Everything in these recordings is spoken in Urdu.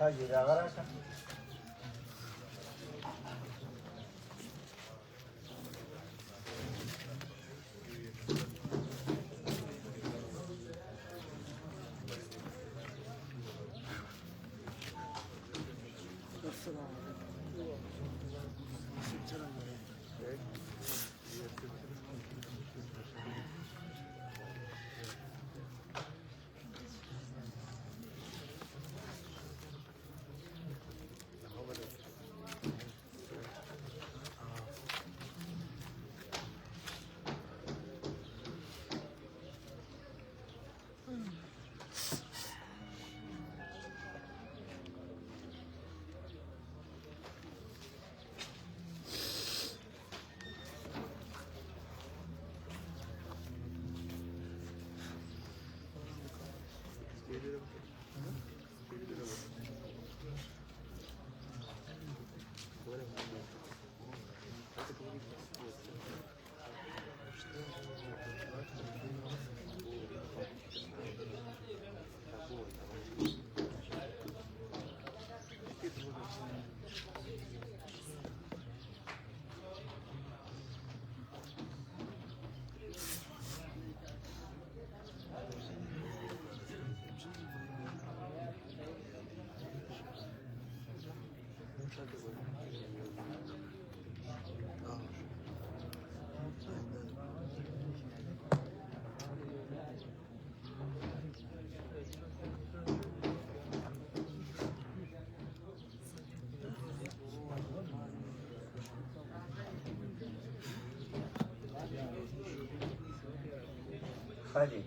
حاجی دغه راشه حاجی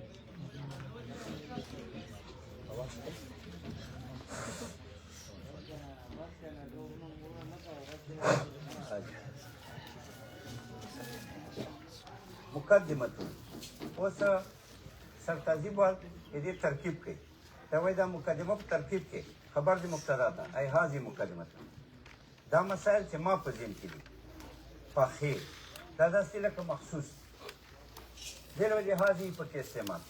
مقدمه اوس سرتازي بول دې ترکیب کوي دا وایي دا مقدمه په ترکیب کې خبر دې مبتدا ده ای هذه مقدمه دا مسائل چې ما په ذهن کې دي فخیر دا داسې لکه مخصوص دې وجه هذه په کې استعمال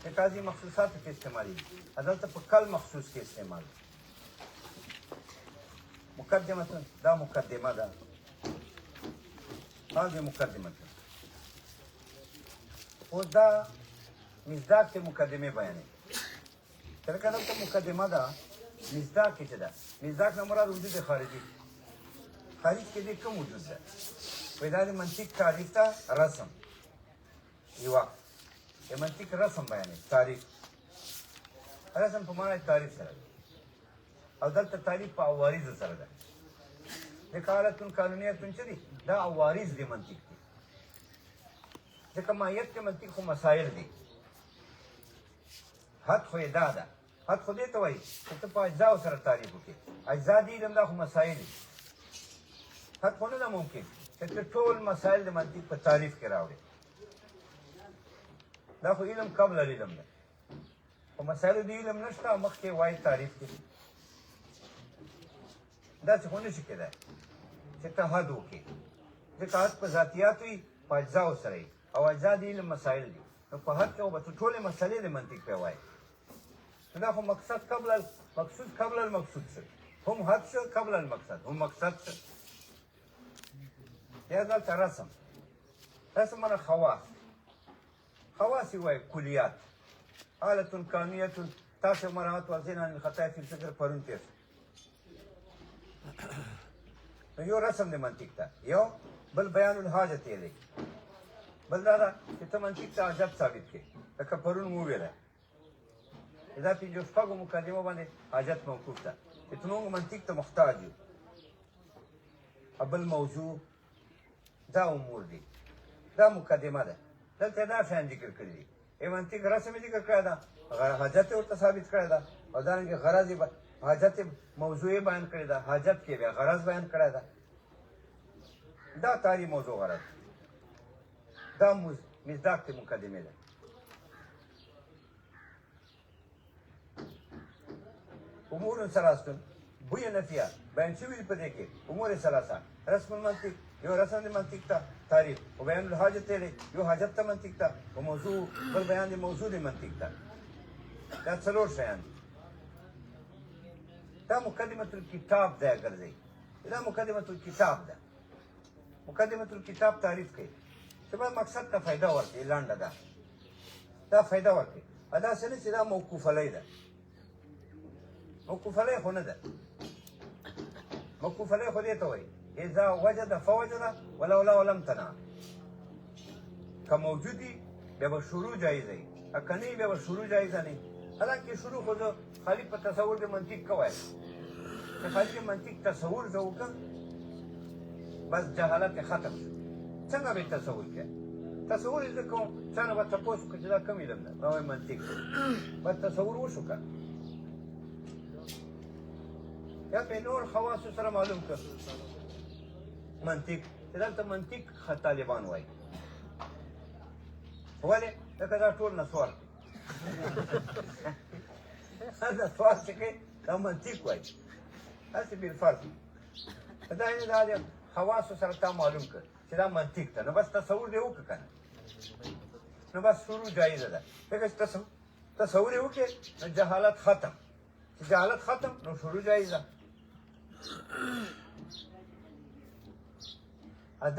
د هذه مخصوصات کې استعمالي عدالت په کل مخصوص کې استعمال مقدمه دا مقدمه ده هذه مقدمه اوس دا مصداق ته مقدمه بیانوي تر کله ته مقدمه ده مصداق کې څه ده مصداق نه مراد وجود خارجي خارج کې دې کوم وجود ده پیدا د منطق تعریف ته رسم یوه د منطق رسم بیانوي تعریف رسم په معنی تعریف سره او دلته تعریف په عوارض سره ده د حالتون قانونیتون چې دي دا عوارض د منطق دي ځکه ماهیت کې منطق خو مسایل دي حد خو یې دا ده حد خو دې ته وایي چې ته په اجزاو سره تعریف وکړې اجزا دي علم دا خو مسایل دي حد خو نه ده ممکن چې ته ټول مسایل د منطق په تعریف کې راوړې دا خو علم قبل العلم ده خو مسایلو د علم نشته مخکې وایي تعریف کې داسې خو نشي کېدای چې ته حد وکړې ځکه حد په ذاتیات وي په اجزاو سره وي او اجزا د علم مسایل دي نو په حد کې به ته ټولې مسلې د منطق پې وایې نو دا خو مقصد قبل مقصود قبل المقصود شو هم حد شو قبل المقصد هم مقصد شو یا دلته رسم رسم معنی خواص خواص یې وایي کلیات حالتون قانونیتون تاسو مراعات واضح عن الخطا فی الفکر پرون تیر نو یو رسم د منطق ته یو بل بیان الحاجت یې دی بل دا ده چې ته منطق ته حاجت ثابت کړې لکه پرون مو وویله دا پنځه شپږو مقدمو باندې حاجت موقوف ده چې ته موږ منطق ته محتاج یو بل موضوع دا امور دي دا مقدمه ده دلته دا شیان ذکر کړي دي منطق رسم ذکر کړی ده حاجت ورته ثابت کړی ده او دارنګه غرض حاجت موضوع بیان کړی ده حاجت کې بیا غرض بیان کړی ده دا تاری موضوع غرض دا مصداق ته مقدمه ده امور ثلاثه بوی نفیه بیان شوي په دې کې امور ثلاثه رسم المنطق یو رسم د منطق ته تعریف او بیان الحاجت دی یو حاجت ته منطق ته او موضوع بل بیان د موضوع د منطق ته دا څلور شیان دي دا مقدمة الکتاب ځای ګرځي دا مقدمة الکتاب ده مقدمة الکتاب تعریف کوي چې بس مقصد ته فایده ورکړي لنډه ده دا فایده ورکړي داسې نه چې دا موقوف علی ده موقوف علی خو نه ده موقوف علی خو دې ته وایي اذا وجد فوجد ولولا ولم تنع که موجود وي بیا به شروع جایزه وي که نه وي بیا به شروع جایزه نه وي حالانکې شروع خو زه خالي په تصور د منطق کوی چې خالي د منطق تصور زه وکړم بس جهالت ختم شو څنګه به تصور کوې تصور یې زه کوم چا نه به تپوس وکړه چې دا کوم علم ده ما وایي منطق بس تصور وشو که یا په نور خواصو سره معلوم کړ منطق چې دلته منطق طالبان وایي ولې لکه دا ټول نسوار دا سوال چې کوي دا منطق وایي هسې بالفرض دا یعنې دا د خواصو سره تا معلوم کړ چې دا منطق ده نو بس تصور دې وکړه که نه نو بس شروع جایزه ده ځکه چې تصور یې وکړې نو جهالت ختم چې جهالت ختم نو شروع جایزه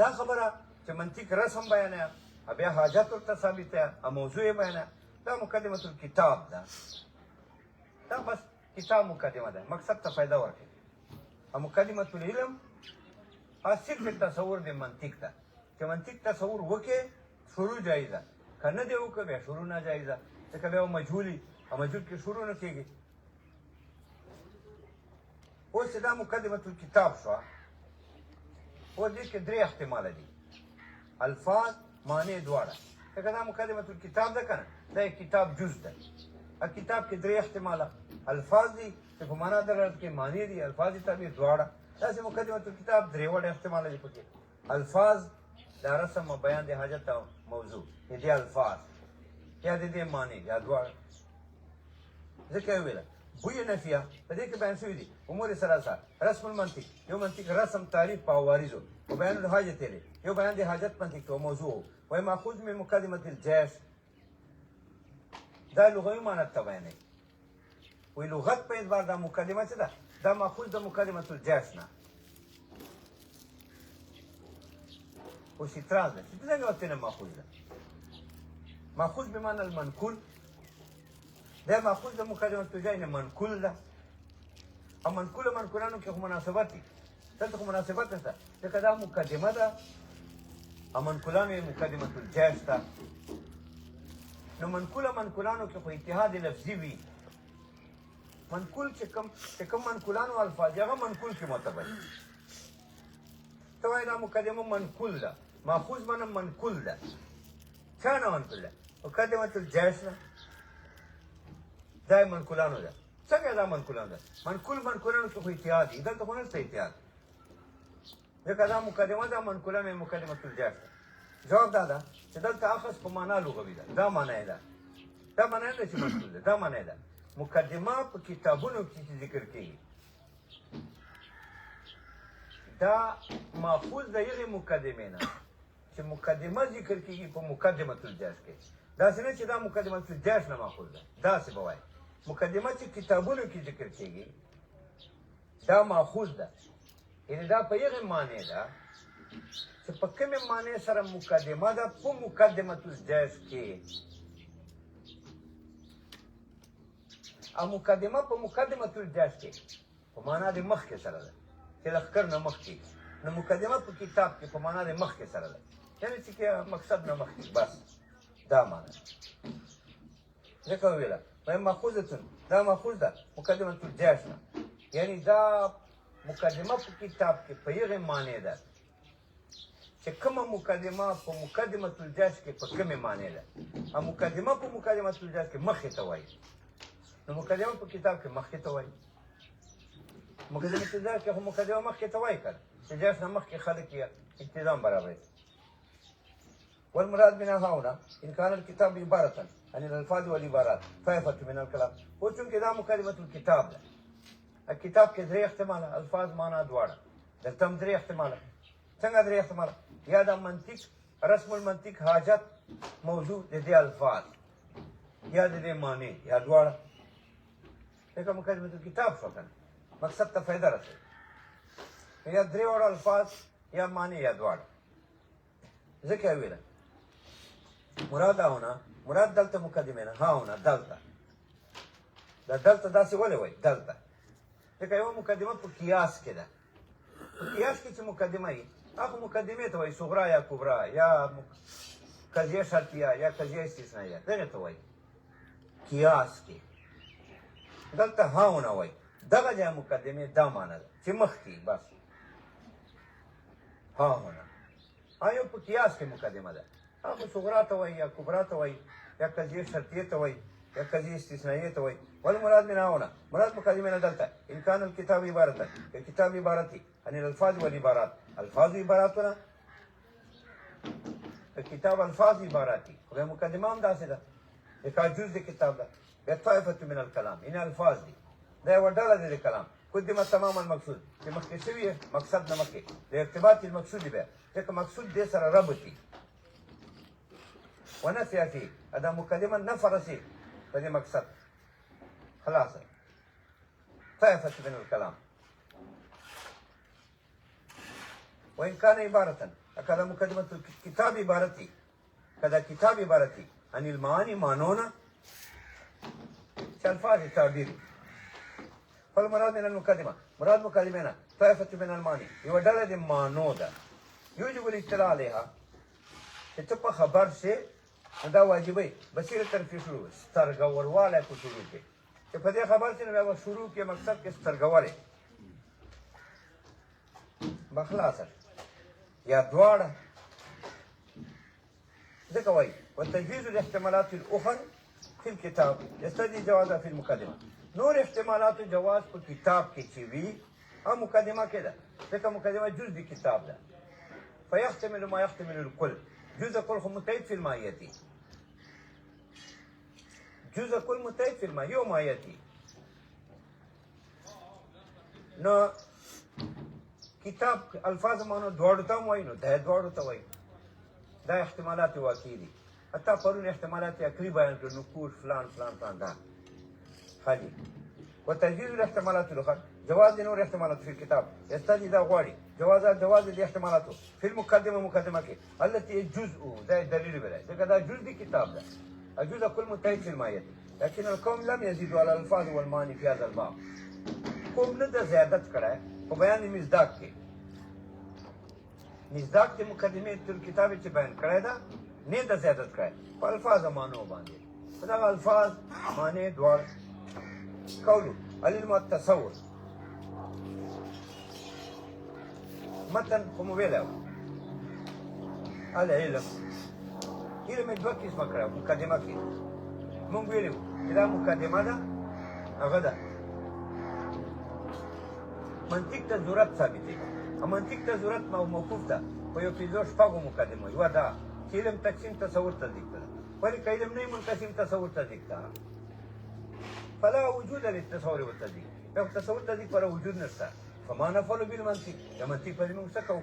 دا خبره چې منطق رسم بیانوي بیا حاجت ورته ثابته موضوع یې بیانوي دا مقدمة الکتاب ده دا بس کتاب مقدمه ده مقصد ته فایده ورکړي مقدمة العلم صرف تصور د منطق ده چې منطق تصور وکړي شروع جایزه که نه دی وکړه بیا شروع ناجایزه ځکه بیا مجهولي او مجهول کې شروع نه کېږي اوس چې دا مقدمة الکتاب شوه اوس دې کې درې احتماله دي الفاظ معنی دواړه ځکه دا مقدمة الکتاب ده که نه دا کتاب جز ده کتاب کې درې احتماله الفاظ دي چې په معنا دلالت کې معنی دي الفاظ تعبیر دواړه داسې مقدمة الکتاب درې وړه احتماله دي پکې الفاظ دا رسم و بیان د حاجت او موضوع دې الفاظ یا د دې معنی یا دواړه ځکه یې ویله بوی نفیه په دې کې بیان شوي دي امور ثلاثه رسم المنطق یو منطق رسم تعریف په عوارضو و بیان الحاجت دی یو بیان د حاجت منطق و موضوع و ماخوذ من مقدمة الجيش دا لغوي معنی ته بیانوي وی لغت په اعتبار دا مقدمه څه ده دا ماخوذ د مقدمة الجيش نه اوس اعتراض ده چې څنګه ورته نه ماخوذ ده ماخوذ بمعنى المنقول دا ماخوذ د مقدمة الجيش نه منقول ده او منقولانو کې خو مناسبت دي دلته خو مناسبت نشته ځکه دا مقدمه ده او منقولانو یې مقدمة الجيش ده نو منقولانو کې خو اتحاد لفظي وي منقول چې کوم منقولانو الفاظ هغه منقول کې معتبر ته وایې دا مقدمه منقول ده ماخوذ معنی منقول ده چا نه منقول ده مقدمة الجيش ده دا منقولانو ده څنګه دا منقولانو ده منقولانو کې خو اتحاد دي دلته خو نشته اتحاد ځکه دا مقدمه ده منقولانو یې مقدمة الجيش ده جواب دا ده چې دلته اخذ په معنا لغوي ده دا معنی یې ده دا معنی نه چې منقول ده دا معنی ده مقدمه په کتابونو کې چې ذکر کېږي دا ماخوذ د هغې مقدمې نه چې مقدمه ذکر کېږي په مقدمة الجيش کې داسې نه چې دا مقدمة الجيش نه ماخوذ ده داسې به وایي مقدمه چې کتابونو کې ذکر کېږي دا ماخوذ ده یعنې دا په هغې معنی ده چې په کومې معنی سره مقدمه ده په مقدمة الجيش کې او مقدمه په مقدمة الجيش کې په معنا د مخکې سره ده چې لښکر نه مخکې نو مقدمه په کتاب کې په معنا د مخکې سره ده یعنې چې مقصد نه مخکې بس دا معنا ځکه وویله وایم ماخوذتون دا ماخوذ ده مقدمة الجيش نه یعنې دا مقدمه په کتاب کې په هغې معنی ده چې کومه مقدمه په مقدمة الجيش کې په کومې معنی ده او مقدمه په مقدمة الجيش کې مخکې ته وایي نو مقدمه په کتاب کې مخکې ته وایي مقدمة الجيش کې خو مقدمه مخکې ته وایي که چې جيش نه مخکې خلک یې التزام برابروي والمراد من هنا ان كان الكتاب عبارة عن الالفاظ والعبارات طائفة من الكلام و چونکې دا مقدمة الکتاب ده الکتاب کې درې احتماله الفاظ معنا دواړه دلته هم درې احتماله څنګه درې احتماله یا دا منطق رسم المنطق حاجت موضوع د دې الفاظ یا د دې معنی یا دواړه ځکه مقدمة الکتاب شو کنه مقصد ته فایده رسوي یا درې وړه الفاظ یا معنی یا دواړه ځکه یې ویله مراد هنا مراد دلته مقدمه نه ها هنا دلته دا دلته داسې ولې وایي دلته ځکه یوه مقدمه په قیاس کې ده په قیاس کې چې مقدمه وي هغه مقدمې ته وایي صغرا یا کبرا یا قضیه شرطیه یا قضیه استثنائیه دغې ته وایي قیاس کې دلته ها هنا وایي دغه ځای مقدمې دا معنی ده چې مخکې بس ها هنا آیا په قیاس کې مقدمه ده هغه صغرا ته وایي یا کبرا ته وایي یا قضیه شرطیه ته وایي یا قضیه استثنائیه ته وایي والمراد من هنا مراد مقدمه نه دلته ان كان الكتاب عبارة الكتاب عبارتي عن الالفاظ والعبارات الفاظ عباراتنا الكتاب الفاظ عباراتي خو مقدمه هم داسې ده لکه جز د کتاب ده یا طائفه من الكلام ان الفاظ دي دا یوه ډله ده د کلام قدم تمام المقصود چې مخکې شوي مقصد نه مخکې د ارتباط المقصود بیا ځکه مقصود دې سره ربط دي ونفي فيه دا مقدمه نفع رسي په دې مقصد خلاصه طائفه من الكلام وإن كان عبارة كذا مقدمة الكتاب عبارتي كذا كتاب عبارتي عن المعاني معنونا كالفاظ تعبيري فالمراد من المقدمة مراد مقدمنا طائفة من المعاني يودل معنو ده يوجب الاطلاع عليها تتبقى خبر سے دا واجبي بصیرت طرفی شروع سترګورواله کو شروع کې چې په دې خبر چې نو شروع کې مقصد کې سترګوره بخلاصه یا دواړه ځکه وایي وتجويز الاحتمالات الاخرى في الكتاب يستدعي جوازها في المقدمه نور احتمالات جواز په کتاب کې چې وي هم مقدمه کې ده ځکه مقدمه جز د کتاب ده فيحتمل ما يحتمل الكل جزء كل متعد في الماهية جزء كل متعد في الماهية وماهيتي نو کتاب الفاظ مانو دوړو ته وایي نو دا دوړو ته وایي دا احتمالات واقعي دي حتی پرون احتمالات عقلي بیان کړو نقوش فلان فلان فلان دا حاجي وتجويز الاحتمالات الاخرى جواز نور احتمالات في الكتاب يستدعي دا غواړي جواز الاحتمالات في المقدمه مقدمه کې التي جزء دا دليل بلا ځکه دا جزء دي کتاب ده الجزء كل متعد في الماهية لكن القوم لم يزيدوا على الالفاظ والمعاني في هذا الباب قوم نه د زیادت کړه په بیان مصداق کې مصداق کې مقدمه تل کتاب چې بیان کړه دا نه د زیادت کړه په الفاظ مانو باندې دا الفاظ معنی دوار قولو العلم التصور متن کوم ویلو العلم علم دوه قسمه کړه مقدمه کې مونږ ویلو دا مقدمه ده هغه ده منطق ته ضرورت ثابتې منطق ته ضرورت موقوف ده په یو پنځو شپږو مقدمه یوه ده چې علم تقسیم تصور تصدیق ده ولې که علم نه منقسم تصور تصدیق ده فلا وجود للتصور والتصديق لو تصور تصديق ولا وجود نشته فما نفعل بالمنطق يا منطق په دې موږ څه کوو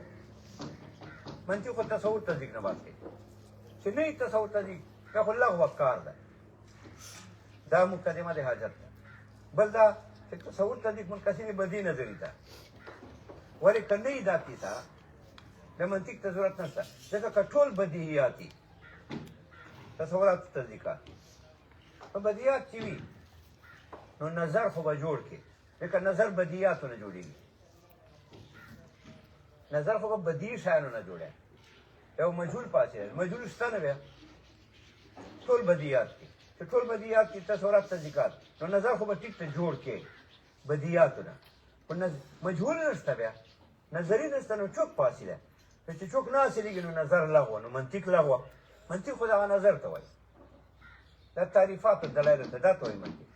منطق خو تصور تصدیق نه باسي چې نه تصور تصدیق دا خو لغو کار ده دا مقدمه د حاجت ده بل دا چې تصور تصدیق منقسم بدی نظری ده ولې کنه دا کیسه د منطق ته ضرورت نشته ځکه ټول بدیهیاتي تصورات تصدیقات په بدیهات چې وي نو نظر خو به جوړ کې ځکه نظر بدیهاتو نه جوړېږي نظر خو به بدیهي شیانو نه جوړی یو مجهول پاتې دی مجهول شته نه بیا ټول بدیهات کې چې ټول بدیهات کې تصورات تصدیقات نو نظر خو به ټیک ته جوړ کې بدیهاتو نه خو مجهول نشته بیا نظري نشته نو چوک پاتې دی چې چوک نه حاصلېږي نو نظر لغوه نو منطق لغوه منطق خو دغه نظر ته وایي دا تعریفات دلایل ته دا ته وایي منطق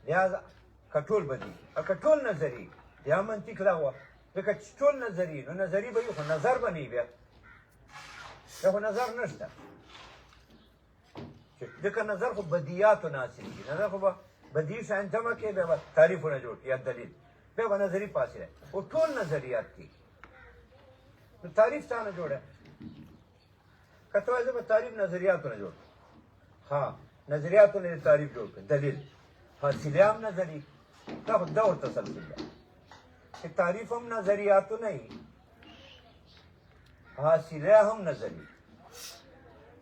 لہذا کټول بدی او کټول نظری یا منطق لغوه ځکه چې ټول نظری نو نظری به خو نظر به نه بیا دا خو نظر نشته ځکه نظر خو بدیهاتو نه حاصلېږي نظر خو به بدیهي شیان جمع کې بیا به تعریفونه جوړ کړي یا دلیل بیا به نظري پاسې دی او ټول نظریات دي نو تعریف څه نه جوړه که ته وایې زه به تعریف نظریاتو نه جوړ ها نظریاتو نه تعریف جوړ کړ دلیل حاصله هم نظری دا دور تسلسل ده چې تعریف هم نظریاتو نه حاصله هم نظری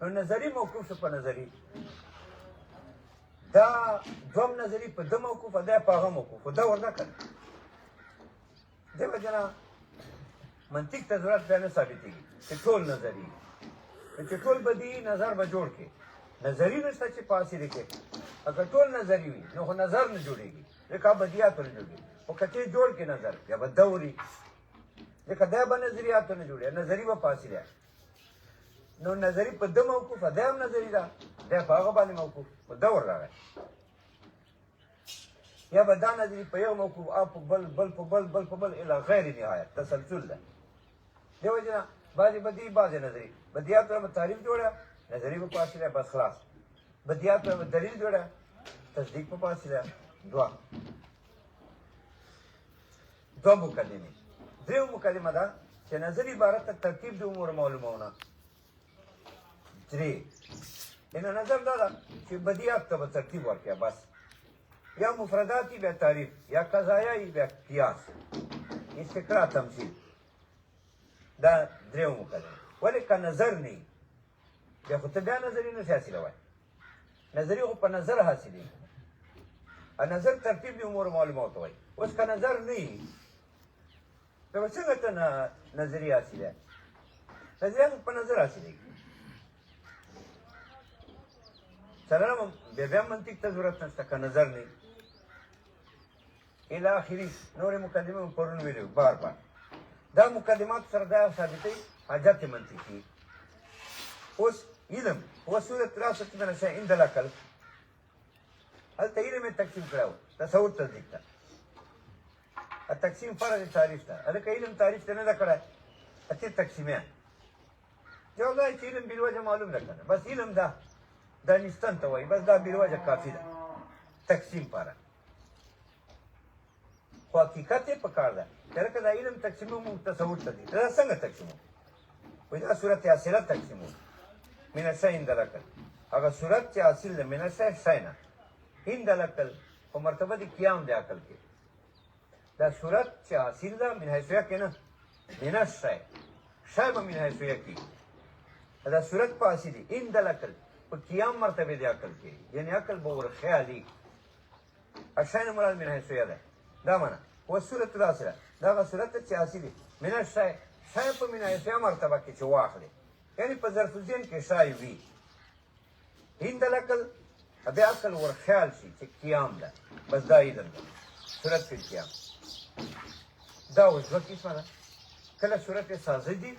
نو نظری موقوف شو په نظری دا دوم نظری په د موقوف ده په هغه موقوف دا ورنه کړ دیو جنا منطق ته ضرورت نه ثابتېږي چې ټول نظری چې ټول بدی نظر به جوړ کې نظری نشته چې پاسې لیکي اگر ټول نظری وي نو خو نظر نه جوړېږي لکه بدیات نه جوړېږي او کته جوړ کې نظر یا به دوري لکه دا به نظریات نه جوړي نظری به پاسې دی نو نظری په د موقوف ده هم نظری ده دا په هغه باندې موقوف په دور راغی یا به دا نظری په یو موقوف اپ بل بل په بل بل په بل الی غیر نهایت تسلسل ده دیو جنا بعضی بدی بعضی نظری بدیات پر تعریف جوړه نظری په پاسې ده بس خلاص بدیات پر دلیل جوړه تصدیق په پاسې ده دو مقدمه دیو مقدمه ده چې نظری عبارت ترتیب د امور معلومونه درې ان نظر دا ده چې بدیات ته ترتیب ورکړه بس یا مفرداتی بیا تعریف یا قضایایی بیا قیاس استقرا تمثیل دا دریو مقدمه ولی که نظر نه بیا خو ته بیا نظری نه حاصله وای نظری خو په نظر حاصلې نظر ترتیب د امور معلومات وای اوس که نظر نه نو څنګه ته نظری حاصله نظری په نظر حاصلې سلام بیا منطق ته ضرورت نشته که نظر نه الى اخری نور مقدمه پرون ویلو بار بار دا مقدمات سره دا ثابتې حاجت منطقي اوس علم وصولت راسه من الشيء عند العقل هلته علم تقسیم کړو تصور تصدیق ته التقسیم فرض تعریف ته هلکه علم تعریف ته نه ده کړی اته تقسیمه جو دا چې علم بالوجه معلوم نه کړه بس علم دا دا نستان ته وایي بس دا بالوجه کافي ده تقسیم پاره خو حقیقت یې پکار ده لکه دا علم تقسیمو موږ تصور ته دي دا څنګه تقسیمو وایي دا صورت حاصله تقسیمو من الشيء عند العقل هغه صورت چې حاصل ده من الشيء نه عند العقل په مرتبه د قیام د عقل کې دا صورت چې حاصل ده من حیثیه کې نه من الشيء شی به من حیثیه کې دا صورت په حاصل دي عند العقل په قیام مرتبه د عقل کې یعنی عقل به ور خیالي الشيء مراد من حیثیه ده دا معنا وصورت الحاصله دا صورت چې حاصل دي من الشيء شی په من حیثیه مرتبه کې چې واخلي یعنی په ظرف الذهن کې شای وي عند العقل بیا عقل ور خیال شي چې قیام ده بس دا علم ده صورت کې قیام دا اوس دوه قسمه ده کله صورت سازدي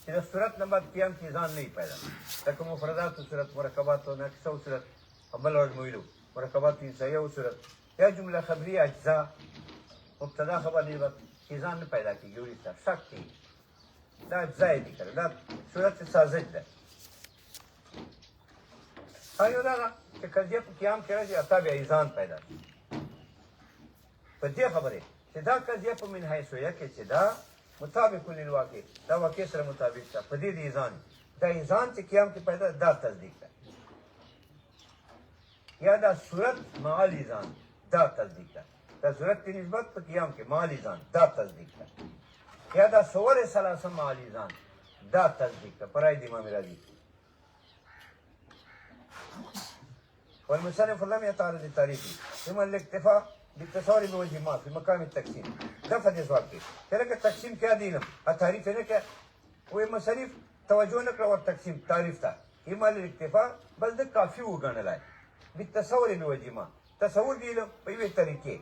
چې د صورت نه بعد قیام کې ځان نه پیدا لکه مفردات صورت مرکبات او نقصه صورت عمل او مویلو مرکبات انسایه صورت یا جمله خبریه اجزا مبتدا خبر دی کې ځان نه پیدا کیږي ورته شک دی دا ځای دی کړه دا صورت سازج ده ایو دا چې کله په قیام کې راځي اته بیا ایزان پیدا شي په دې خبره چې دا کله په من حیثیه کې چې دا مطابق للواقع دا واقع سره مطابق ده په دې ایزان دا ایزان چې قیام کې پیدا دا تصدیق ده یا دا صورت مع ایزان دا تصدیق ده دا صورت کی نسبت په قیام کې مع ایزان دا تصدیق ده یا دا صور ثلاثه مع ایزان دا تصدیق ده پرای د امام رازی والمصنف لم يتعرض للتعريف ثم الاكتفاء بالتصور بوجه ما في مقام التقسيم دفع دي سوال کې ترکه تقسیم کیا دینم تعریف نه کې وې مصنف توجه نه کړ ور تقسیم تعریف ته اما الاكتفاء بل د کافی وګڼلای بالتصور بوجه ما تصور دی له په یوه طریقې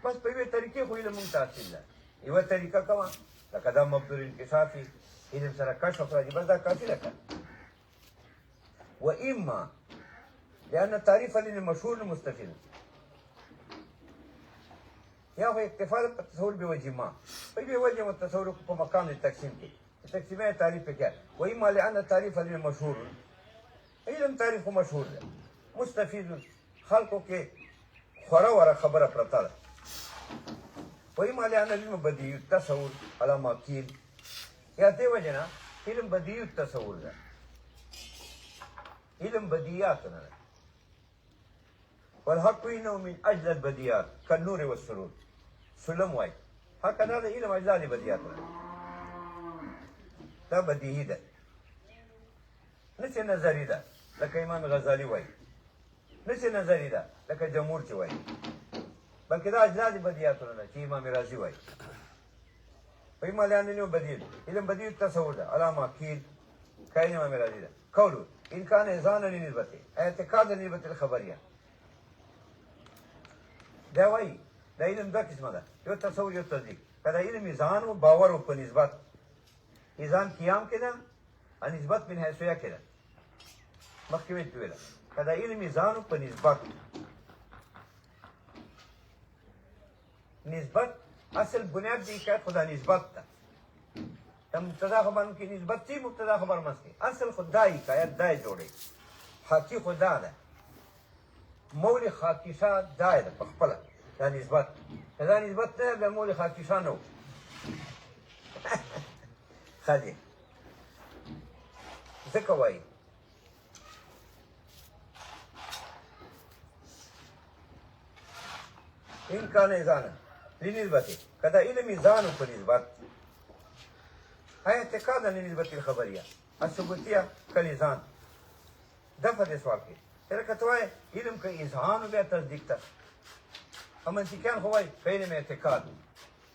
بس په یوه طریقې خو له مونږ تحصیل ده یوه طریقه کومه لکه دا مبدور انکشافي علم سره کشف راځي بس دا کافی ده واما لأن تعريف للمشهور المستفيد يا هو اكتفاء التصور بوجه ما بوجه التصور في مقام التقسيم التقسيمية تعريف كده وإما لأن التعريف للمشهور علم تعريف مشهور ده مستفيد خلقه كي خورا ورا خبره پرتا وإما لأن العلم بديهي التصور على ما قيل يا دي وجهنا علم بديهي التصور ده علم بدیات نه ده والحق وینه من اجل البدیات کالنور والسرور سلم وای حق دا د علم اجزا دي بدیات نه دا بدیهی ده نه چې نظری ده لکه امام غزالی وای نه چې نظری ده لکه جمهور چې وای بلکې دا اجزا دي بدیاتونه نه چې امام رازی وای فإما لأنه بديل علم بديل التصور ده علامة أكيد كائن ما مرادي ده قوله إن كان إذانا لنسبته اعتقاد لنسبة الخبرية ده وای ده علم ده قسمه ده یو تصور یو تصدیق کدا علم إذان و باور و په نسبت إذان قیام کې ده او نسبت من حیثیه کې ده مخکې ویل ویل کدا علم إذان و په نسبت اصل بنیاد دی که خدا نسبت ده تا مبتدا خبر کی نسبت تی مبتدا خبر مسکی اصل خدایی که آیت دای جوڑی حاکی خدا ده مول خاکیشا دای ده پخپلا دا نسبت دا نسبت نه به مول خاکیشا نو خدی ذکر وای این کان ایزانا لنسبته کدا علم ځانو په نسبت اعتقادا لنسبت الخبريه الثبوتيه کلیزان دفع د سوال کې تر کته وای علم کې اذهان به تصدیق ته هم انتقال هوای علم اعتقاد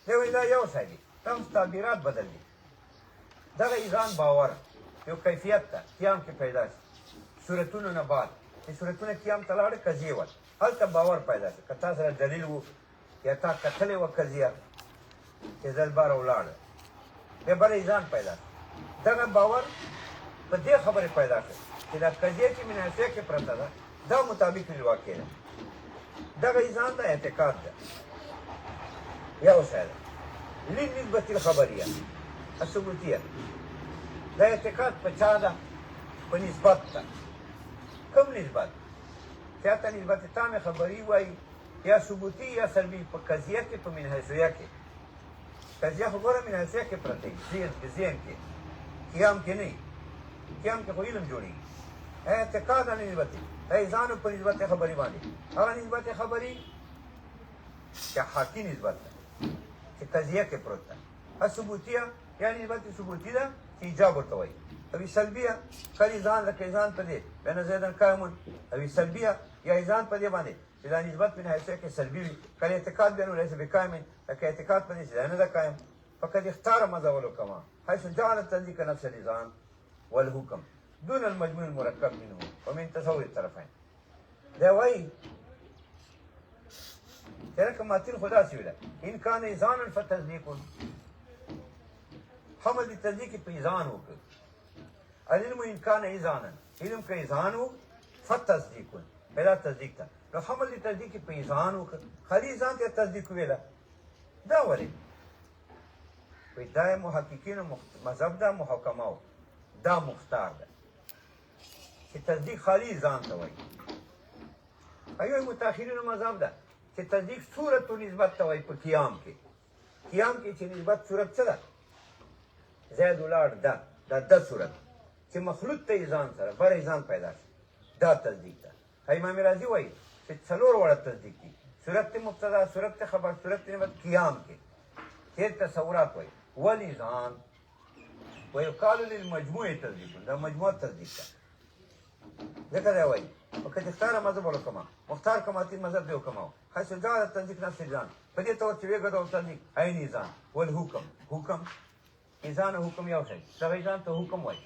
دی وی دا یو څه دي تم تعبیرات بدل دي دا اذهان باور یو کیفیت ته قیام کې پیدا شي صورتونو نه بعد چې صورتونه قیام تلاړه قضیه ول هلته باور پیدا شي کته سره دلیل وو یا تا کتلې و قضیه چې ځل بار ولاړه بیا بل ایزان پیدا دغه باور په دې خبره پیدا کړ چې دا قضیه چې مناسبه کې پرته ده دا مطابق دی واقع ده دغه ایزان د اعتقاد ده یو څه ده لنسبت الخبريه الثبوتيه دا اعتقاد په چا ده په نسبت ده کوم نسبت چاته نسبت تام خبري وایي یا ثبوتی یا سلبی په قضیه کې په منحصریه کې قضیه خو ګوره منحصریه کې پرته وي ذهن کې قیام کې نه قیام کې خو علم جوړېږي اعتقاد نه نسبت ایزانو په نسبت خبري باندې هغه نسبت خبري چې حقي نسبت ده چې قضیه کې پروت ده ثبوتیه یا نسبت ثبوتی ده چې ایجاب ورته وایي او سلبیه کله ځان لکه ځان په دې بین زیدن قائمون او سلبیه یا ځان په دې باندې چې دا نسبت من حیثیه کې سلبي وي کله اعتقاد بینو لیس بقائم لکه اعتقاد په دې چې نه ده قائم فقد اختار مذهب الحكماء حيث جعل التصديق نفس النظام والحكم دون المجموع المركب منه ومن تصور الطرفين دا وایي چې ماتن خدا سی ویل ان کان ایزان فتصدیق حمل دي تصدیق په ایزان وکړ علم ان کان ایزانا علم کې ایزان وو فتصدیق بلا تصدیق تا نو حمل دي تصدیق په ایزان وکړ خالي ایزان ته تصدیق ویل دا ولې وی دا محققین مذهب دا محکمه دا مختار ده چې تصدیق خالی ځان ته وایي ایو متأخرین مذهب ده چې تصدیق صورت و نسبت ته وایي په قیام کې چې نسبت صورت څه ده زید ولاړ دا د صورت چې مخلوط ته ځان سره بر ځان پیدا شي دا تصدیق ده امام رازی وایي چې څلور وړه تصدیق دي صورت مبتدا صورت خبر صورت نسبت قیام کې تیر تصورات وایي والإذعان ويقال للمجموع تصديق ده مجموعة تصديق ذكر يا وي وقد اختار مذهب الحكماء مختار كماتين مذهب ديو كماو حيث جعل التصديق نفس الإذعان فدي توتشوية قد التصديق أين إذعان والحكم حكم إذعان حكم يوشي سغي إذعان تو حكم وي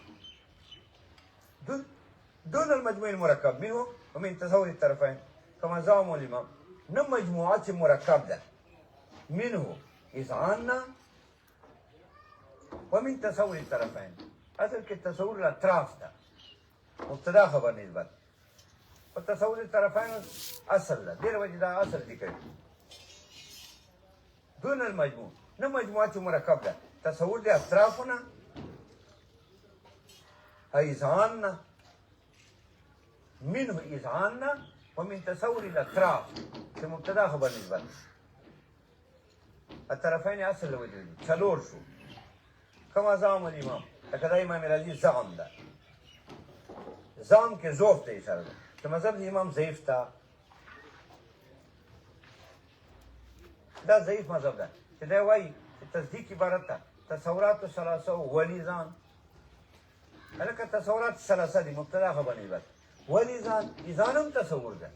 دون المجموع المركب منه ومن تصور الطرفين كما زعموا الإمام نم مجموعات مركب ده منه إذعاننا ومن تصور الطرفين اصل کې تصور الاطراف ده مبتدا خبر نسبت او تصور الطرفين اصل ده دیر وجه دا اصل ذکر دون المجموع نه مجموعات مرکب ده تصور د اطرافنا اذهاننا منه اذهاننا ومن تصور الاطراف چې مبتدا خبر نسبت الطرفين اصل وجود څلور شو كما زعم الإمام لكذا إمام العزيز زعم ده زام کې ضعف ته اشاره ده د مذهب د امام ضعیف ته دا ضعیف مذهب ده چې دی وایي چې تصدیق عبارت ده تصورات ثلاثه ولی ځان هلکه تصورات ثلاثه دي مبتدا خبر نسبت ولی ځان ایزان هم تصور ده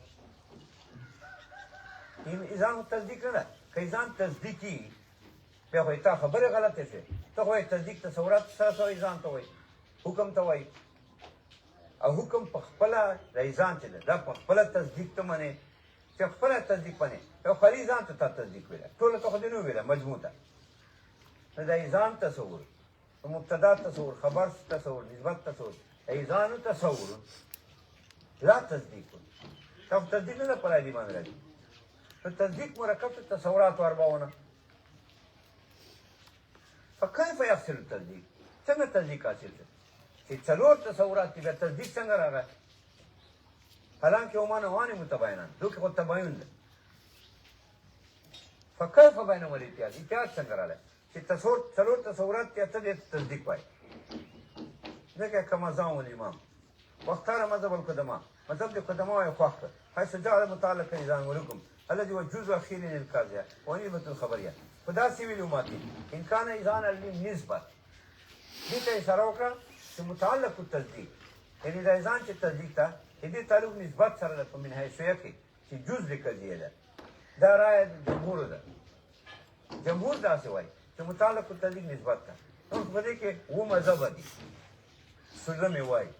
ایزان تصدیق نه ده که ایزان تصدیقي بیا خو تا خبرې غلطې شوې ته خو وایې تصدیق تصورات ثلاثه ایزان ته وایي حکم ته وایي او حکم په خپله د ایزان چې ده دا په خپله تصدیق ته منې چې خپله تصدیق منې یو خالي ځان ته تا تصدیق ویله ټوله ته خو دې نه ویله مجموع ته نو د ایزان تصور مبتدا تصور خبر تصور نسبت تصور ایزان تصور لا تصدیق تا خو تصدیق نه ده په لایل ایمان راځي نو تصدیق مرکب ته تصورات اربعونه فکیف یحصل التصدیق څنګه تصدیق حاصل شو چې څلور تصورات دي بیا تصدیق څنګه راغی حالانکه عمان وانه متباینان دوی خو تباین ده فکیف بینهم الاتحاد اتحاد څنګه راغی چې څلور تصورات کې ته دې تصدیق وایي ځکه کما ځان الامام واختار مذهب القدماء مذهب القدماء یې خوښ کړ حيث جعل متعلق نظام ولکم الذي هو جزء اخير للقاضيه ونسبه الخبريه خدا سی ویلو ماتي ان كان اذان النسبه دې ته اشاره وکړه چې متعلق التصدیق یعنی د اذان چې تصدیق ته دې تعلق نسبت سره ده په من حیثیت کې چې جزء د قضیه ده دا رایه جمهور ده جمهور داسې وایي چې متعلق التصدیق نسبت ته اوس په دې کې و مذهب دي سلم وایي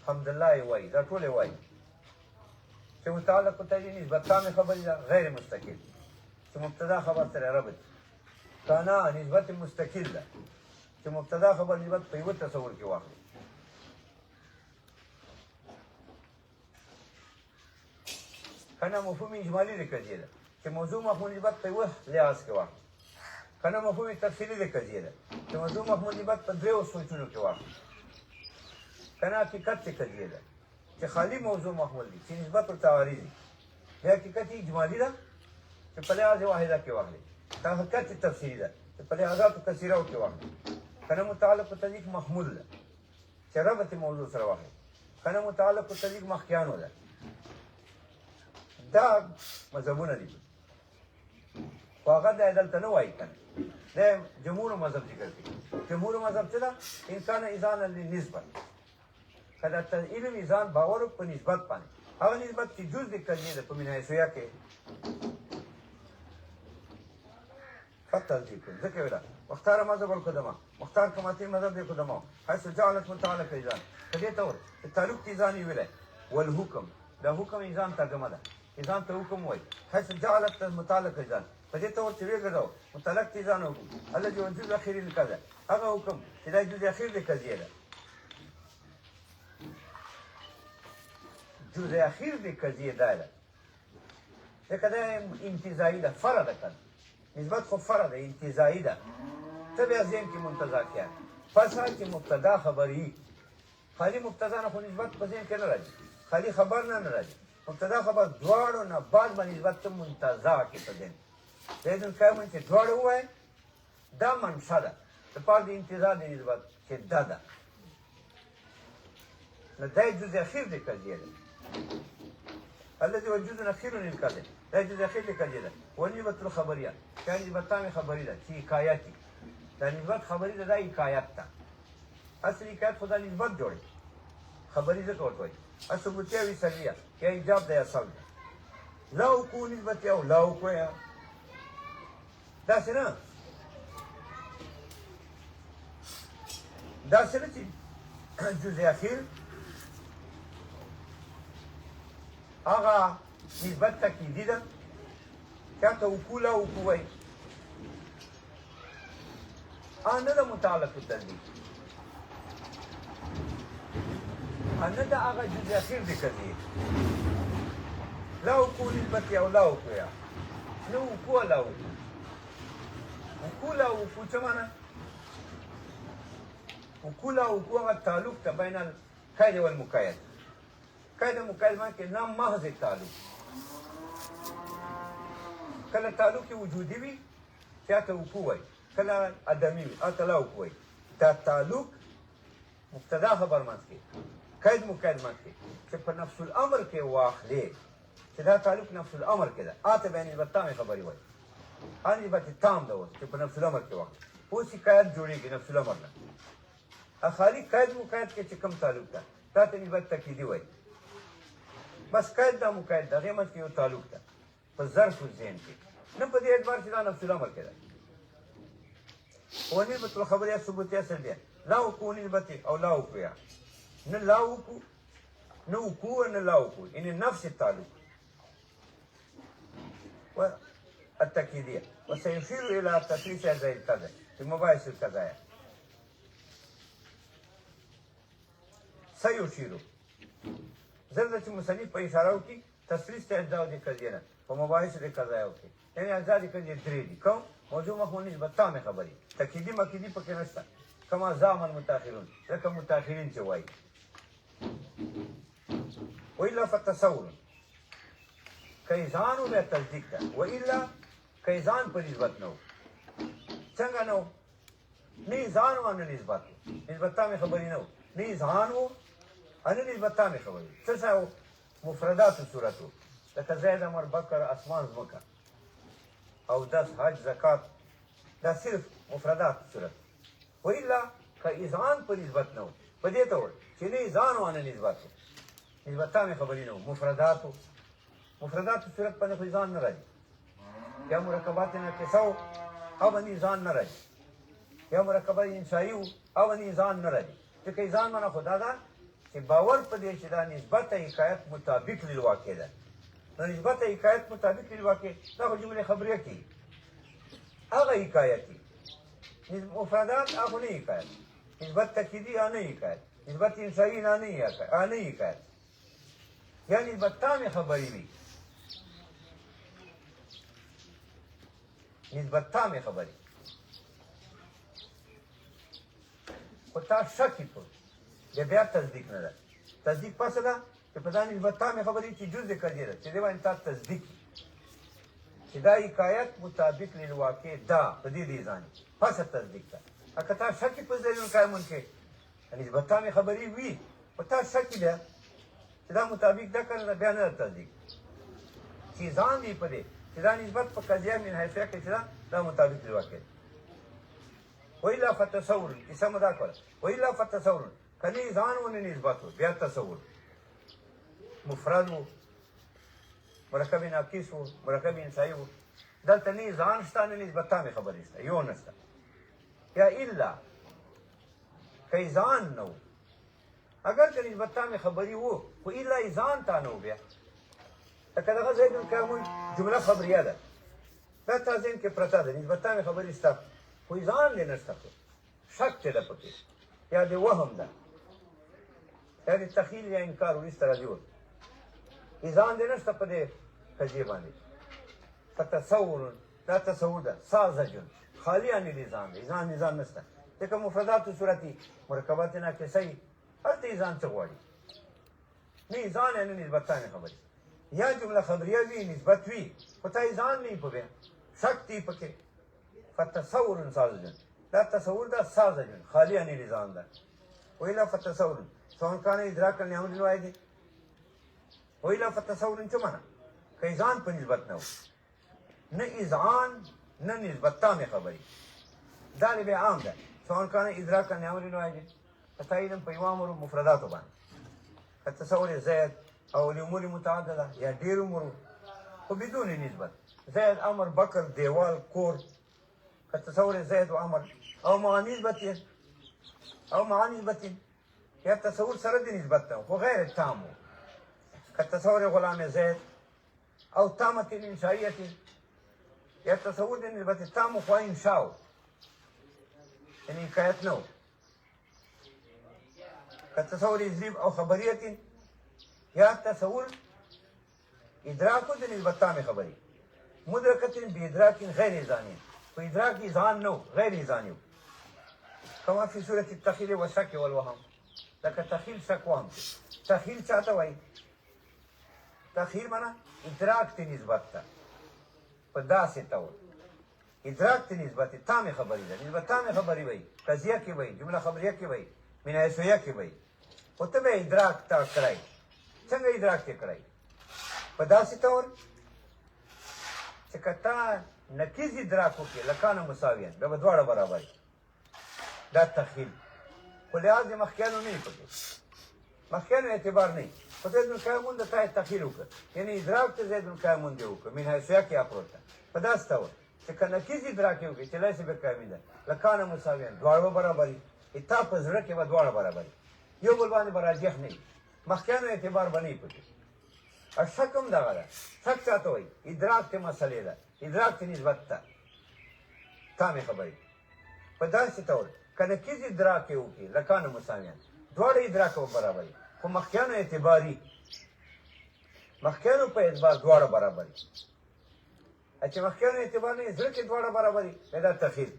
حمدالله وایي دا ټول وایي چې متعلق التصدیق نسبت ته خبرې ده غیر مستقل چې مبتدا خبر سره ربط کانا نسبت مستقل ده چې مبتدا خبر نسبت په یو تصور کې واخلي کنه مفهوم اجمالی د قضیه ده چې موضوع مفهوم نسبت په یو لحاظ کې واخلي کنه مفهوم تفصیلی د قضیه ده چې موضوع مفهوم نسبت په دریو سوچونو کې واخلي کنه حقیقت د قضیه ده چې خالی موضوع مفهوم دي چې نسبت ورته عارضي بیا حقیقت اجمالی ده چې په لحاظ واحده کې واخلي دا حقیقت تفصیلی ده چې په لحاظات کثیره کې واخلي کنه متعلق تصدیق محمول ده چې ربط موضوع سره واخلي کنه متعلق تصدیق مخکیانو ده دا مذهبونه دي خو هغه د دلته نه وایي کنه د جمهور مذهب ذکر کوي جمهور مذهب څه ده انسان ایزان للنسبت کله ته علم ایزان باور په نسبت باندې هغه نسبت چې جز د کلمې ده په من حیثیه کې فتصدیق ذکر ویلا واختار مذهب القدماء مختار کماتی مذهب القدماء حيث جعلت متعلق ایزان په دې تور تعلق ایزان ویل والحکم دا حکم ایزان ترجمه ده ایزان ته حکم وای حيث جعلت متعلق ایزان په دې تور چې ویګرو متعلق ایزان حکم الذي هو جزء اخير للقضاء هغه حکم چې دا جزء اخير للقضیه ده جزء اخير للقضیه ده دا کله انتزاعي ده فرع ده کنه نسبت خو فرع ده انتزاعي ده ته بیا ذهن کې منتزع کړه پس چې مبتدا خبري خالی مبتدا نه خو نسبت په ذهن کې نه راځي خالی خبر نه راځي مبتدا خبر دواړو نه بعد باندې نسبت ته منتزع کې په ذهن لیکن کوم چې دواړو وای دا منشأ ده د پاره د انتزاع د نسبت چې دا ده نو دا جزء اخیر د قضیه ده الذي هو جزء اخير للقضيه دا جزء اخير للقضيه ده ونسبت الخبريه كان نسبت خبري ده چې حکایتي دا نسبت خبري ده دا حکایت ده اصلي حکایت خدا نسبت جوړي خبري څه کوي اثبوتيه وی سلیه کې ایجاب ده اصل ده لا کو نسبت او لا کو یا دا څنګه دا څنګه چې جزء اخير هغه نسبت تکیدی ده چاته وکوله وکوي انا ده متعلق التصدیق انا ده هغه جزء اخیر دی کدی لا وکول نسبت او لا وکویا نو وکوله وکوله وکو څه معنا وکوله وکو هغه تعلق ته بین القید والمقید قید مقید کې نام محض تعلق کله تعلق وجودي وي چاته وکوي کله ادمي وي اته لا وکوي دا تعلق مبتدا خبر مانځي قید مقید کې چې په نفس الامر کې واخلې چې دا تعلق نفس الامر کې ده آته به نسبت تامې خبرې وایي ان نسبت تام ده اوس چې په نفس الامر کې واخلې اوس قید جوړېږي نفس الامر نه خالی قید مقید کې چې کوم تعلق ده دا ته نسبت تکیدي وایي بس قید دا مقید ده هغې منځ کې یو تعلق ده په ظرف الذهن کې نه په دې اعتبار چې دا نفس الامر کې ده ونسبة الخبرية الثبوتية سلبية لا وقوع نسبتي أو لا وقوع نه لا وقوع نه وقوع نه لا وقوع إن نفس التعلق والتأكيدية وسيشير إلى تثليث هذه القضايا في مباحث القضايا سيشير زلزلة المصنف په اشاره کې تثليث اجزاء دي قضیه په مباحث د قضایا کې یعنی اجزاء دي قضیه درې دي کوم موضوع مخ نسبت تامه خبري تأكيدي مکیدی پکې نشته كما زعم المتاخرون لکه متاخرین چې وایي وإلا فالتصور كيزان ولا تصديق ده وإلا كيزان په نسبت نو څنګه نو نه ځان و نه نسبت نسبت تامه خبري نو نه ځان و ان نسبت تامه خبري څه څه مفردات صورتو لکه زید امر بکر اسمان زمکه او دس حج زکات دا صرف مفردات صورت وإلا كإذعان په نسبت نو په دې ته چې نه ځان و نه نسبت نسبت تامه خبري نو مفردات صورت په نه ځان نه راځي یا مرکبات نه کیسو او باندې ځان نه راځي یا مرکبات انشائي او باندې ځان نه راځي چې کې ځان معنا خدا دا چې باور په دې چې دا نسبت حکایت مطابق للواقع ده نو نسبت حکایت مطابق للواقع دا جمله خبريه کی هغه حکایتي مفردات هغه نه حکایت نسبت تأكيدي نه حکایت نسبت انشائي نه حکایت یعنی نسبت تامه خبري وي نسبت تامه خبري او تا شک په د بیا تصدیق نه ده تصدیق پس ده چې په ځان نسبت تامه خبري چې جزء کړي ده چې دیوان تا تصدیق چې دا حکایت مطابق للواقع دا په دې ځان پس تصدیق ده اګه تا شک په ځای کار مونږ کې نسبت تامه خبري وي او تا شک ده چې دا مطابق ده کنه بیا نه تصدیق چې ځان دی په دې چې دا نسبت په قضیه من حیثیه کې چې دا مطابق للواقع وإلا فالتصور اسم دا کړ وإلا فالتصور کله ځان ونه نسبت بیا تصور مفرد و مرکب ناقص و مرکب انشائي و دلته نه ځان شته نه نسبت تامه خبرې شته یو نشته یا الا کای ځان نو اگر که نسبت تامه خبري وو خو الا ځان تا نو بیا لکه دغه زید الکامل جمله خبریه ده دا تازه کې پرتا ده نسبت تامه خبرې شته خو ځان نه نشته شک ته ده پکې یا د وهم ده یا د تخیل یا انکار ورسته راځي ځان دې نشته په دې قضیه باندې فتصور دا تصور ده ساذج خالی ان نظام دی ځان نشته ځکه مفردات صورتي مرکبات نه کې صحیح هلته ځان څه غواړي نه ځان نه نسبت تامه خبري یا جمله خبریه وی نسبت وی خو ته ځان نه پوهه شک دی پکې فتصور ساذج دا تصور ده ساذج خالی ان نظام ده وإلا فتصور سواء كان إدراك النعم الواحد وإلا فالتصور څه معنا که ځان په نسبت نه و نه اذعان نه نسبت تامه خبري دا به عام ده سواء كان إدراك النعم الواحد فتايدا په یو امر مفردات باندې التصور زائد او الامور متعدده یا ډیر امور خو بدون نسبت زائد امر بکر دیوال کور التصور زائد وامر او مع نسبت یا تصور سره د نسبت ده خو غیر تام كتصور غلام زيد أو تامة إنشائية يتصور نسبة التام وإنشاء يعني حكاية نو كتصور إجريب أو خبرية يا تصور إدراك نسبة التام خبري مدركة بإدراك غير إذاني وإدراك إذان نو غير إذاني كما في سورة التخيل والشك والوهم لك تخيل شك وهم تخيل چاہتا وای تخیل معنا ادراک ته نسبت ده په داسې ډول ادراک ته نسبت تامه خبري ده نسبت تامه خبري وای قضیه کې وای جمله خبریه کې وای من حیثیه کې وای او ته به ادراک تا کړی څنګه ادراک ته کړی په داسې طور چې که تا نقیض ادراک وکړې لکانه مساویان بیا به دواړه برابر دا تخیل خو لحاظ د مخکیانو نه وي پکې مخکیانو اعتبار نه وي خو زید القیامون د تا تخیل وکړه یعنی ادراک ته زید القیامون دی وکړه من حیثیه کې اپروت ته په داسې طور چې که نقیض ادراک یې وکړي چې لیس بکامل ده لکانه مساویان دواړه به برابر وي تا په زړه کې به دواړه برابر وي یو بل باندې به راجح نه وي مخکیانو اعتبار به نه وي پکې شک هم دغه ده شک چاته وایي ادراک ته مسلې ده ادراک ته نسبت ته تا مې خبرې په داسې طور که نقیض ادراک یې وکړي لکانه مساویان دواړه ادراک به برابر وي خو مخکیانو اعتباري مخکیانو په اعتبار دواړه برابر وي چې مخکیانو اعتبار نه زړه کې دواړه برابر وي دا تخیل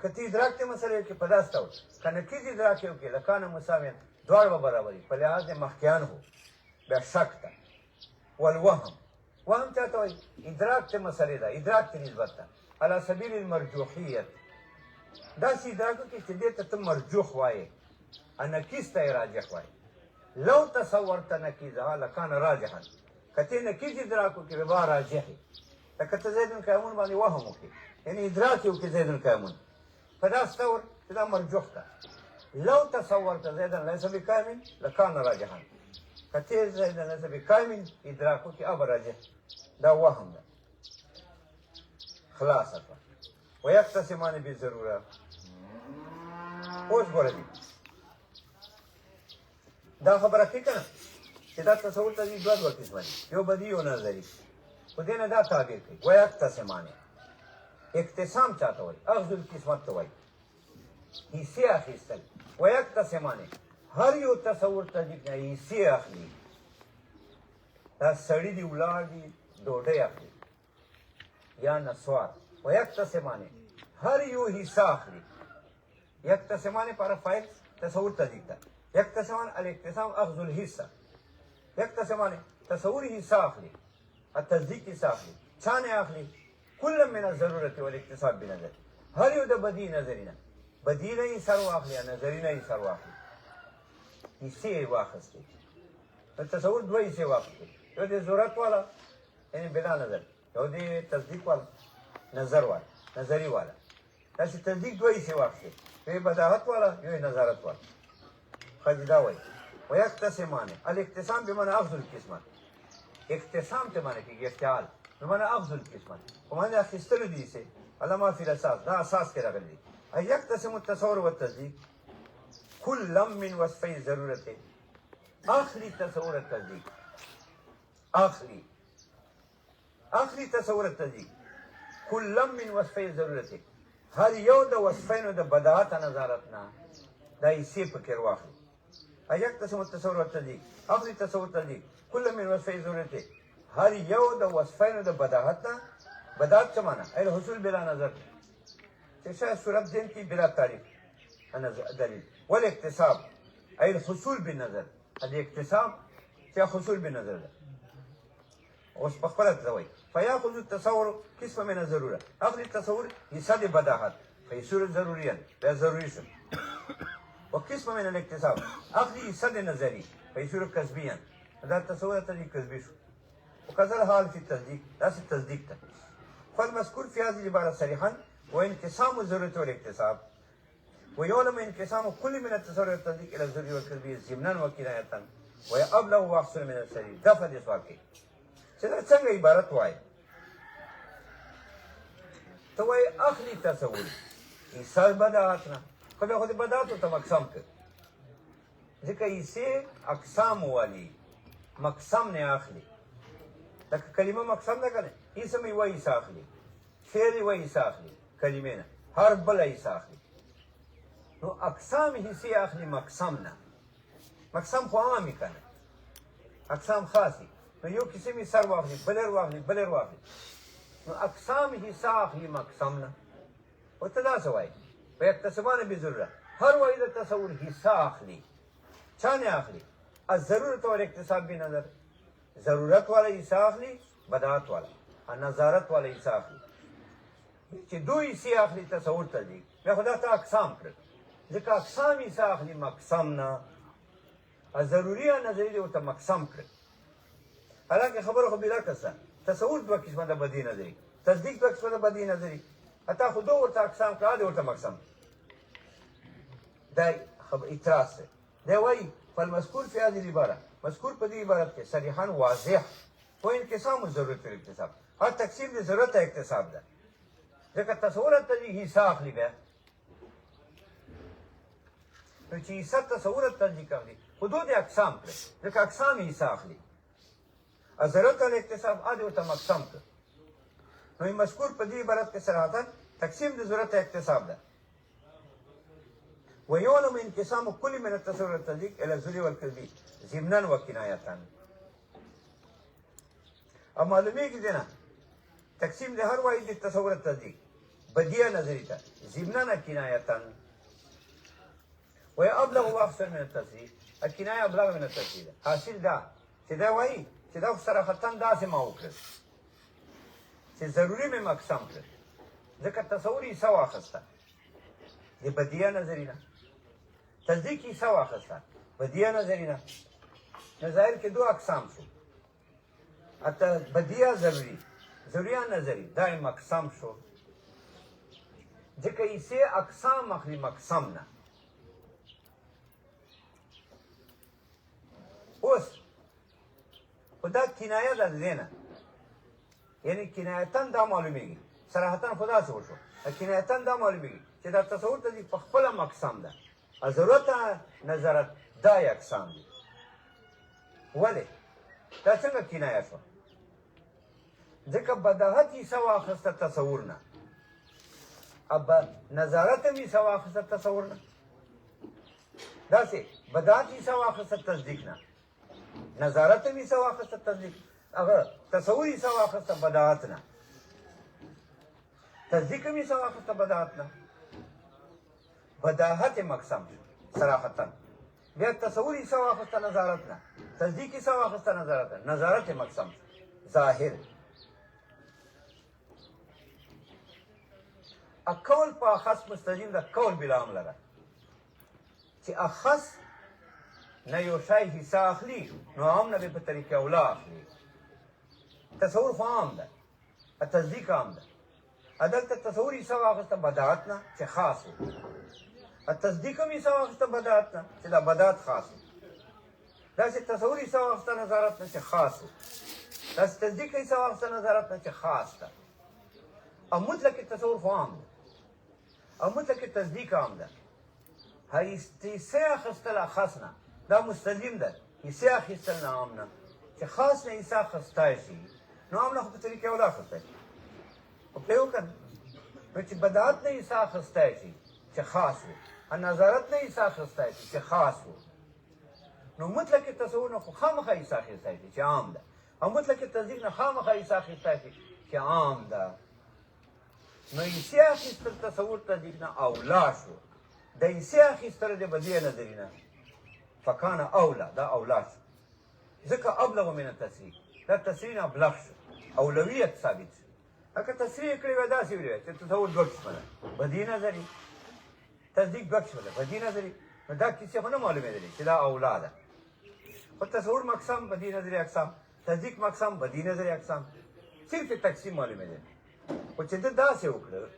که ته ادراک ته مسلې وکړي په داسې طور که نقیض ادراک یې وکړي لکانه مساویان دواړه به برابر وي په لحاظ د مخکیانو بیا شک ته والوهم وهم چاته وایي ادراک ته مسلې ده ادراک ته نسبت ده علی سبیل المرجوحیت داسې ادراک وکړي چې دې ته ته مرجوح وایې نقیض ته یې راجح وایې لو تصورت نقیضها لکان راجحا که ته نقیض ادراک وکړي به راجحي لکه ته زید القیامون باندې وهم وکړي یعنی ادراک یې وکړي زید القیامون په داسې طور چې دا مرجوح ده لو تصورت زیدا لیس بکامل لکان راجحا کته زید نه به کامل ادراک وکي اب راجح دا وهم ده خلاصه ويقتسمان بالضروره اوس ګورئ دا خبره کې کنه چې دا تصور ته دي دوه قسمه یو بدی او نظری خو دې نه دا تعبیر کوي ويقتسمان اقتسام چاته وایي اخذ القسمت ته وایي حصے اخیستل ويقتسمان هر یو تصور ته دي حصے اخلي دا سړی دی ولاړ دی ډوډۍ اخلي یا نسوار ويقتسمان هر یو حصہ اخلي يقتسمان پر فاعل تصور ته دي يقتسمان الاقتسام اخذ الحصہ يقتسمان تصور حصہ اخلي التصديق حصہ اخلي ثاني اخلي كل من الضروره والاكتساب بنظر هر یو د بدی نظرینا بدی نه سر واخلي نظری نه سر واخلي حصے واخستي تصور دوه حصے واخلي یو د ضرورت والا یعنی بلا نظر یو د تصدیق والا نظر والا نظری والا تاسو تصدیق دوه حصے واخلي یو بداهت والا یو نظارت والا خجدا وای ويقتسمان الاقتسام بمعنى اخذ القسمت اقتسام ته معنی کیږي اختیار بمعنى اخذ القسمت ومعنى اخستلو دي سه علما فی الاساس دا اساس کې راغلي يقتسم التصور والتصديق كل من وصفي ضرورته اخلي تصور التصديق اخلي تصور التصديق كل من وصفي ضرورته هر یو د وصفینو د بداعت نظارتنا دا یې سی فکر واخلي يقتسم التصور والتصديق اخلي تصور التصديق كل من وصفي ضرورته هر یو د وصفینو د بداعت څه معنی الحصول بلا نظر چې شاید صورت دین کې بلا تعریف دلیل والاكتساب اي الحصول بالنظر الاكتساب چې حصول بالنظر ده اوس په خپل ځوي فياخذ التصور قسم من الضروره اخذ التصور حصہ د بداحت فيصير ضروريا لا ضروري شو وقسم من الاكتساب اخذ حصہ د نظري فيصير كسبيا دا تصور ته کسبي شو وكذا الحال في التصديق ده التصديق ده فالمذكور في هذه العباره صريحا وانقسام الضروره والاكتساب ويعلم انقسام كل من التصور والتصديق الى الضروري والكسبي ضمنا وكنايه ويبلغ واحسن من السرير دفع دي سوال کې چې دا څنګه عبارت وای ته وای اخلي تصور ایثار بداعتنا کله خو دې بداعت ته مقسم کړ ځکه یې اقسام والی مقسم نه اخلي دا کلمه مقسم نه کنه اسم وای ایثار اخلي فعل وای ایثار اخلي کلمه نه هر بل ایثار اخلي نو اقسام حصے اخلي مقسم نه مقسم خو عامي کنه اقسام خاصي نو یو قسم یې سر واخلي بلر واخلي نو اقسام حصہ اخلي مقسم نه او ته دا څه وایي په اقتسامانه بضروره هر وایي د تصور حصہ اخلي چا نه اخلي الضرورت والاکتساب بنظر ضرورت والا حصہ اخلي بداعت والا نظارت والا حصہ اخلي چې دوی حصے اخلي تصور ته دي بیا خدا ته اقسام کړ ځکه اقسام حصہ اخلي مقسم نه ضروري یا نظري دې ورته مقسم کړل. حالانکه خبره خو بېرکس ده. تصور دوه قسمه ده بدي نظري، تصدیق دوه قسمه ده بدي نظري. تا خو دو ورته اقسام کړه، دې ورته مقسم. دا اعتراض دی. دی وایي فالمذکور فی هذه العباره، مذکور په دې عبارت کې صریحا واضح و انقسام ضرورت الاکتساب. هر تقسیم د ضرورت اکتساب ده. ځکه تصور ته دې حصه اخلي بیا. نو چې حصه تصور ته دې اخلي، خو دو دې اقسام کړه، ځکه اقسام یې حصه اخلي. ضرورت الاکتساب ا دې ورته مقسم کړه. نو مذکور په دې عبارت کې صراحتا تقسیم د ضرورت اکتساب ده. ويعلم انقسام كل من التصور والتصديق الى الزري والكذب ضمنا وكناية. اب معلومیږي دی نه تقسیم د هر واحد د تصور التصديق بدیه نظری ته ضمنا کنایة وابلغ واحسن من التصديق. الکنایه ابلغ من التصديق. حاصل دا چې دا وایي چې دا صراحتا داسې ما وکړل چې ضروري مې مقسم کړل، ځکه تصور یې څه واخیسته د بدیه نظري نه، تصدیق یې څه واخیسته بدیه نظري نه. نو ظاهر کې دو اقسام شو، بدیه ضروري، ضروریه نظري، دا یې مقسم شو. ځکه یې سه اقسام اخلي مقسم نه. اوس خو دا کنایه ده د دې نه، یعنی کنایتن دا معلومیږي، صراحتا خو داسې وشو، کنایتن دا معلومیږي چې دا تصور ته په خپله مقسم ده، ضرورت نظرت دا یې اقسام دي. ولې دا څنګه کنایه شوه؟ ځکه بداهت یې څه واخیسته تصور نه، اب نظارت هم یې څه واخیسته تصور نه، داسې بداهت یې څه واخیسته تصدیق نه، نظارت هم یې څه واخیسته تصدیق، هغه تصور یې څه واخیسته بداهت نه، تصدیق هم یې څه واخیسته بداهت نه. بداهت مقسم شو صراحتا، بیا تصور یې څه واخیسته نظارت نه، تصدیق یې څه واخیسته نظارت نه، نظارت مقسم شو ظاهر. القول په اخص مستلزم ده قول بلا عمله ده، چې اخص نه یو شی حصه اخلي نو عام نه به په طریقه اولا اخلي. تصور خو عام ده، تصدیق عام ده. دلته تصور یې څه واخیسته بداعت نه چې خاص و، تصدیق هم یې څه واخیسته بداعت نه چې دا بداعت خاص و. داسې تصور یې څه واخیسته نظارت نه چې خاص و، داسې تصدیق یې څه واخیسته نظارت نه چې خاص ده. او مطلق تصور خو عام ده، او مطلق تصدیق عام ده. حصه اخیستل خاص نه دا مستلزم ده، حصه اخیستل نه عام نه، چې خاص نه حصه اخیستی شي نو عام نه خو په طریقې اوله اخیستی شي. خو پرې وکړه نو چې بداعت نه حصه اخیستی شي چې خاص و، نظارت نه حصه اخیستی شي چې خاص و، نو مطلق تصور نه خو خامخا حصه اخیستی شي چې عام ده، او مطلق تصدیق نه خامخا حصه اخیستی شي چې عام ده. نو حصه اخیستل تصور تصدیق نه اولا شو، د حصه اخیستل د بدیه نظري نه فکان اولا، دا اولا شو. ځکه ابلغ من التصریح، دا تصریح نه ابلغ شو، اولویت ثابت شو. اگه تصریح کړی وای داسې ویلی چې تصور دوه قسمه ده، بدیه نظري، تصدیق دوه قسمه ده، بدیه نظري. نو دا کیسې خو نه معلومېدلې چې دا اولا ده. خو تصور مقسم بدیه نظري اقسام، تصدیق مقسم بدیه نظري اقسام، صرف تقسیم معلومېدل. خو چې ده داسې وکړه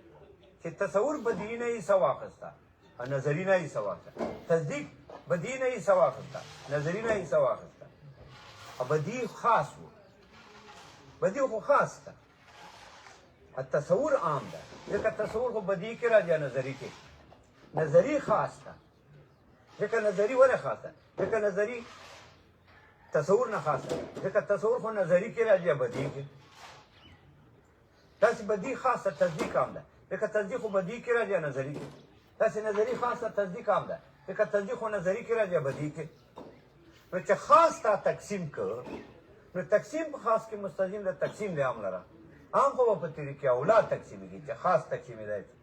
چې تصور بدیه نه یې څه واخیسته، نظري نه یې څه واخیسته، تصدیق بدیه نه یې څه واخیسته، نظري نه یې څه واخیسته. بدیه خاص و، بدیه خو خاص ده، التصور عام ده، ځکه تصور خو بدیه کې راځي نظري کې، نظري خاص ده. ځکه نظري ولې خاص ده؟ ځکه نظري تصور نه خاص ده، ځکه تصور خو نظري کې راځي بدیه کې. داسې بدیه خاص ده، تصدیق عام ده، ځکه تصدیق خو بدیه کې راځي نظري کې. داسې نظري خاص ده، تصدیق عام ده، ځکه تصدیق خو نظري کې راځي بدیه کې. نو چې خاص تا تقسیم کړ نو تقسیم په خاص کې مستلزم ده تقسیم د عام لره. عام خو په طریقې اولا تقسیمېږي چې خاص تقسیمېدی شي،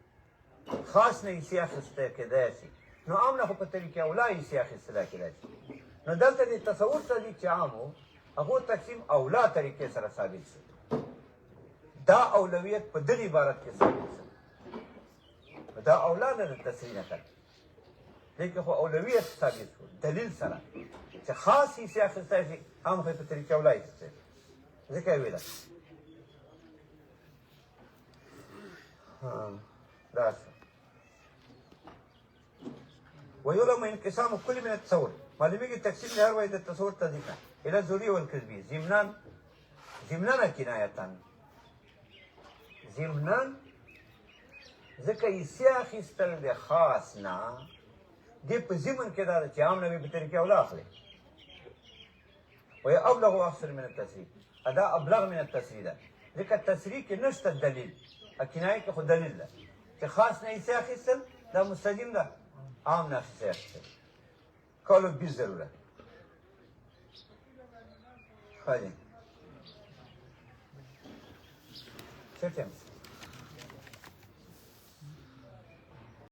خاص نه حصې اخیستی کېدی شي، نو عام نه خو په طریقې اولا حصې اخیستلی کېدی شي. نو دلته د تصور تصدیق چې عام و هغو تقسیم اولا طریقې سره ثابت شو. دا اولویت په دغې عبارت کې ثابت شو، دا اولا نه د تصریح نه کړ، لیکن خو اولویت ثابت شو دلیل سره. چې خاص حصې اخیستی شي هم خو یې په طریقه ولا اخیستی ځکه یې ویله دا شو ويلم انقسام كل من التصور معلومیږي تقسیم د هر وای د تصور تذکر الى ذری والکذبی ضمنان کنایتان ضمنان ځکه یې حصې اخیستل د خاص نه دې په ضمن کې دا ده چې عام نبي په طریقه ولا اخلي وهي ابلغ واكثر من التسریح ادا ابلغ من التسریح ده ځکه تسریح کې نشته دلیل کنایه کې خو دلیل ده چې خاص نه حصې اخیستل دا مستلزم ده عام نه حصې اخیستل کولو بی ضروره ښه دی څه ټیم